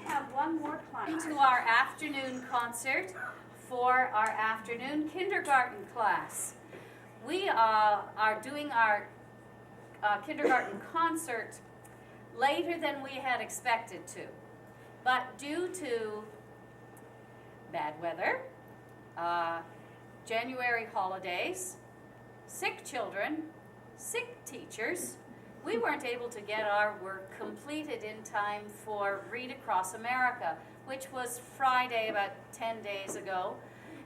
have one more class. To our afternoon concert for our afternoon kindergarten class. We are doing our kindergarten concert later than we had expected to. But due to bad weather, January holidays, sick children, sick teachers, we weren't able to get our work completed in time for Read Across America, which was Friday about 10 days ago.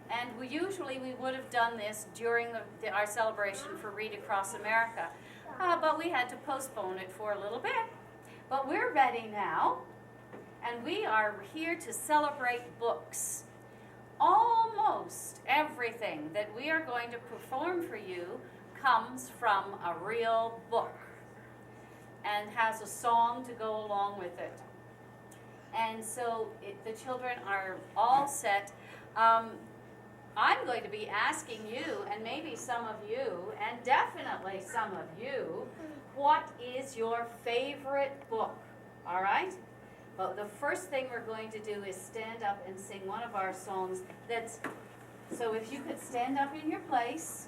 And we would have done this during our celebration for Read Across America. But we had to postpone it for a little bit. But we're ready now, and we are here to celebrate books. Almost everything that we are going to perform for you comes from a real book and has a song to go along with it. And so the children are all set. I'm going to be asking you, and maybe some of you, and definitely some of you, what is your favorite book? All right? But the first thing we're going to do is stand up and sing one of our songs so if you could stand up in your place.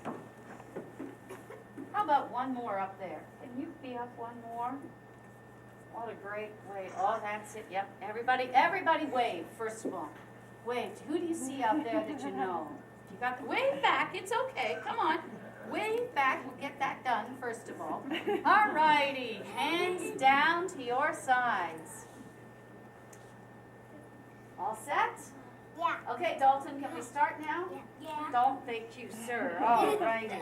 How about one more up there? Can you be up one more? What a great way. Oh, that's it. Yep. Everybody wave, first of all. Wave. Who do you see out there that you know? You got to wave back. It's okay. Come on. Wave back. We'll get that done, first of all. All righty. Hands down to your sides. All set? Yeah. Okay, Dalton, can we start now? Yeah. Don't thank you, sir. All righty. Here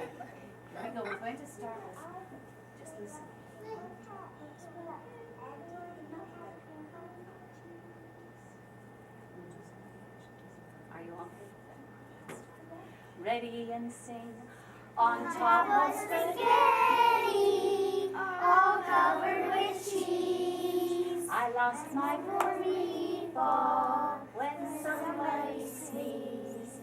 we go. We're going to start with, just listen. Are you on? Ready and sing. On top of spaghetti, all covered with cheese. I lost my poor meatball when somebody sneezed.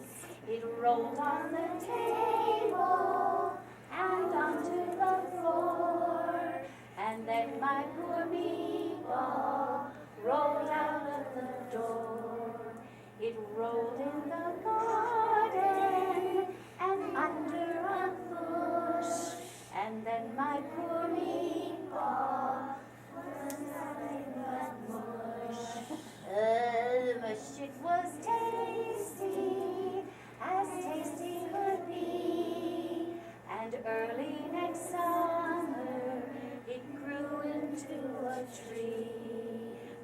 It rolled on the table and onto the floor, and then my poor meatball rolled out of the door. It rolled in the garden and under a bush, and then my poor meatball was nothing but mush. The mush, it was tasty, as tasty could be, and early next summer it grew into a tree.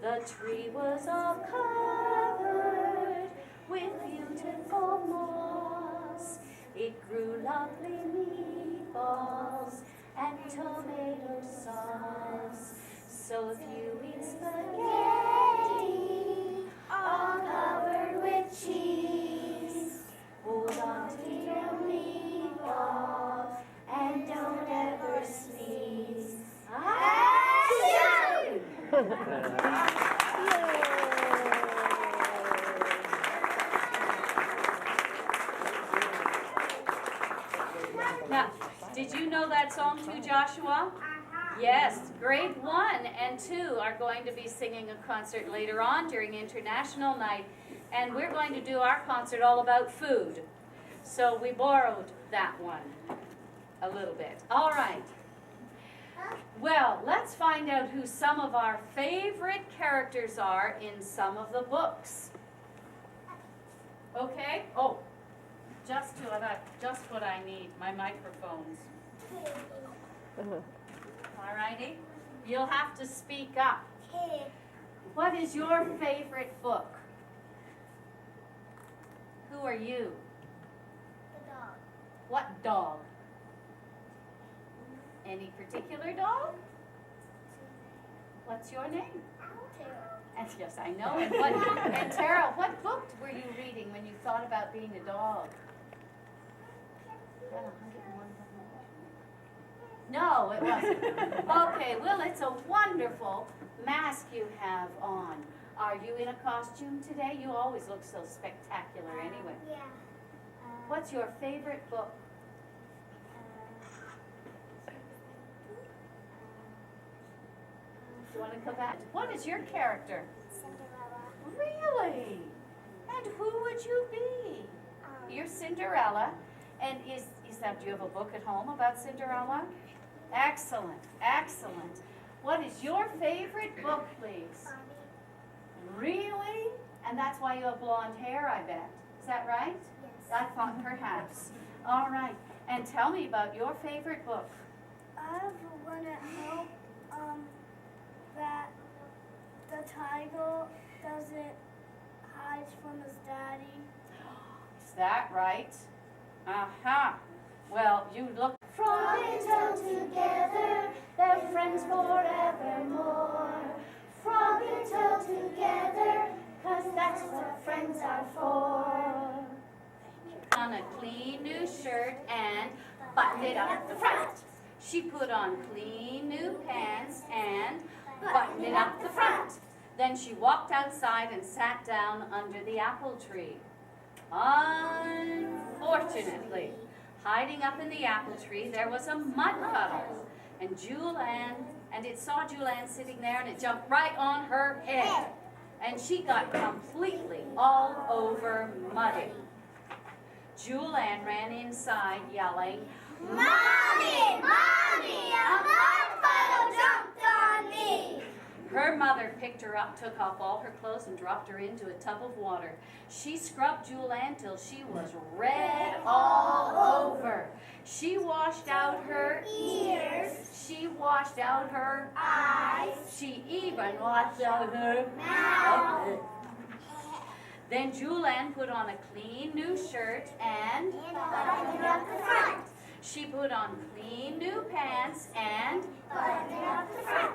The tree was all covered with beautiful moss. It grew lovely meatballs and tomato sauce. So if you eat spaghetti all covered with cheese, hold on to your meatball and don't ever sneeze. Action! Now, did you know that song too, Joshua? Yes, grade 1 and 2 are going to be singing a concert later on during International Night, and we're going to do our concert all about food. So we borrowed that one a little bit. All right. Well, let's find out who some of our favorite characters are in some of the books. Okay? Oh, just what I need, my microphones. All righty? You'll have to speak up. What is your favorite book? Who are you? The dog. What dog? Any particular dog? What's your name? Tara. And yes, I know. And Tara, what book were you reading when you thought about being a dog? No, it wasn't. Okay, well, it's a wonderful mask you have on. Are you in a costume today? You always look so spectacular anyway. Yeah. What's your favorite book? Do you want to come back? What is your character? Cinderella. Really? And who would you be? You're Cinderella. And is that, do you have a book at home about Cinderella? Excellent, excellent. What is your favorite book, please? Really? And that's why you have blonde hair, I bet. Is that right? Yes. I thought perhaps. All right. And tell me about your favorite book. I have one at home that the tiger doesn't hide from his daddy. Is that right? Aha. Well, you look. Frog and Toad together, they're friends forevermore. Frog and Toad together, 'cause that's what friends are for. On a clean new shirt and buttoned it up at the front. She put on clean new pants and buttoned it up the front. Then she walked outside and sat down under the apple tree. Unfortunately, hiding up in the apple tree, there was a mud puddle. And it saw Julianne sitting there, and it jumped right on her head. And she got completely all over muddy. Julianne ran inside yelling, Mommy! Mommy! A mud puddle jumped on me! Her mother picked her up, took off all her clothes, and dropped her into a tub of water. She scrubbed Julianne till she was red all over. She washed out her Ears, She washed out her eyes, She even washed out her mouth. Then Julianne put on a clean new shirt and Buttoned it up the front. she put on clean new pants and Buttoned it up the front.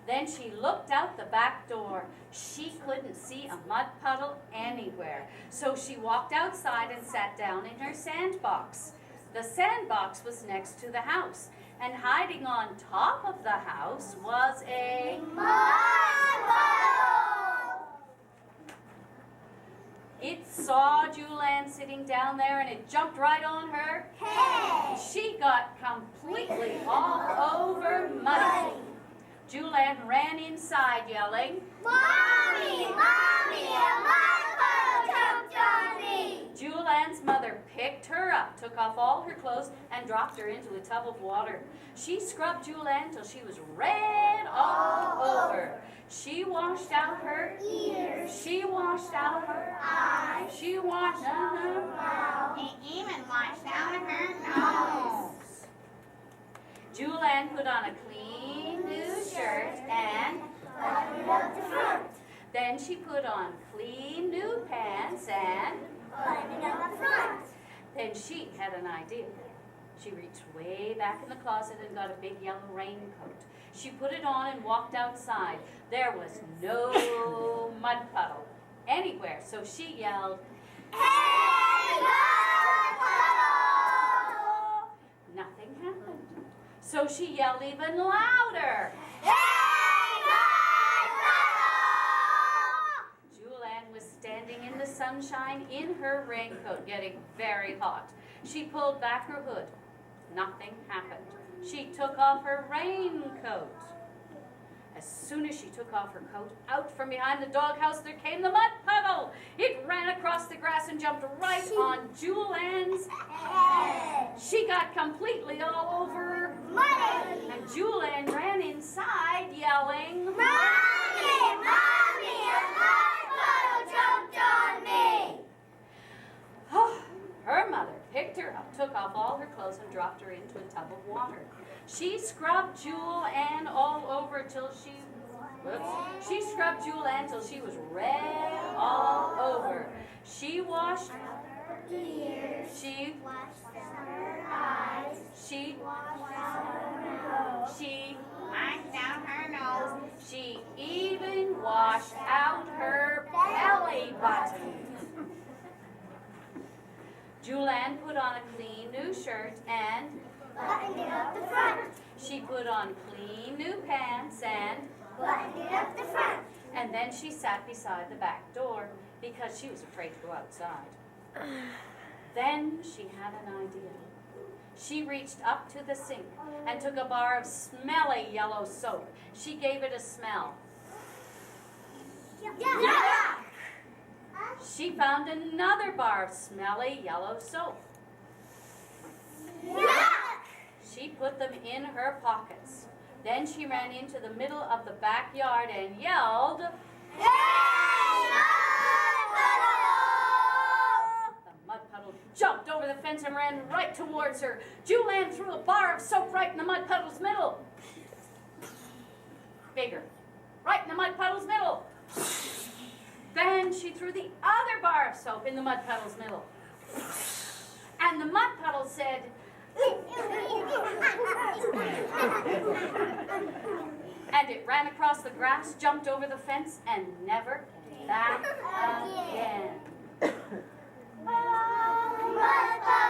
then she looked out the back door. She couldn't see a mud puddle anywhere. So she walked outside and sat down in her sandbox. The sandbox was next to the house, and hiding on top of the house was a Mud puddle! It saw Julianne sitting down there, and it jumped right on her. Hey! She got completely all over muddy. Julianne ran inside yelling, Mommy! Mommy! A mud puddle jumped on me! Julianne's mother picked her up, took off all her clothes, and dropped her into a tub of water. She scrubbed Julianne till she was red all over. She washed out her Ears, She washed out her eyes, She washed out her mouth. She even washed out her nose. Julianne put on a clean new shirt and Buttoned it up the front. then she put on clean new pants and Buttoned it up the front. then she had an idea. She reached way back in the closet and got a big yellow raincoat. She put it on and walked outside. There was no mud puddle anywhere, so she yelled, Hey, mud puddle! nothing happened. So she yelled even louder. Hey, mud puddle! Julianne was standing in the sunshine in her raincoat, getting very hot. She pulled back her hood. Nothing happened. She took off her raincoat. As soon as she took off her coat, out from behind the doghouse there came the mud puddle. It ran across the grass and jumped right on Julianne's head. She got completely all over Muddy! and Julianne ran inside yelling, Mommy! Mommy! A mud puddle jumped on me! Her mother picked her up, took off all her clothes, and dropped her into a tub of water. She scrubbed Julianne all over till she scrubbed Julianne till she was red all over. She washed Ears, she washed out her eyes, she washed out her nose. she washed out her nose. She even washed out her belly button. Julianne put on a clean new shirt and Buttoned it up the front. she put on clean new pants and Buttoned it up the front. then she sat beside the back door because she was afraid to go outside. Then she had an idea. She reached up to the sink and took a bar of smelly yellow soap. She gave it a smell. Yuck! She found another bar of smelly yellow soap. Yuck! She put them in her pockets. Then she ran into the middle of the backyard and yelled, Hey, Mud Puddle! The mud puddle jumped over the fence and ran right towards her. Julianne threw a bar of soap right in the mud puddle's middle. Bigger. Right in the mud puddle's middle. Then she threw the other bar of soap in the mud puddle's middle. And the mud puddle said, and it ran across the grass, jumped over the fence, and never came back again. Mud Puddle!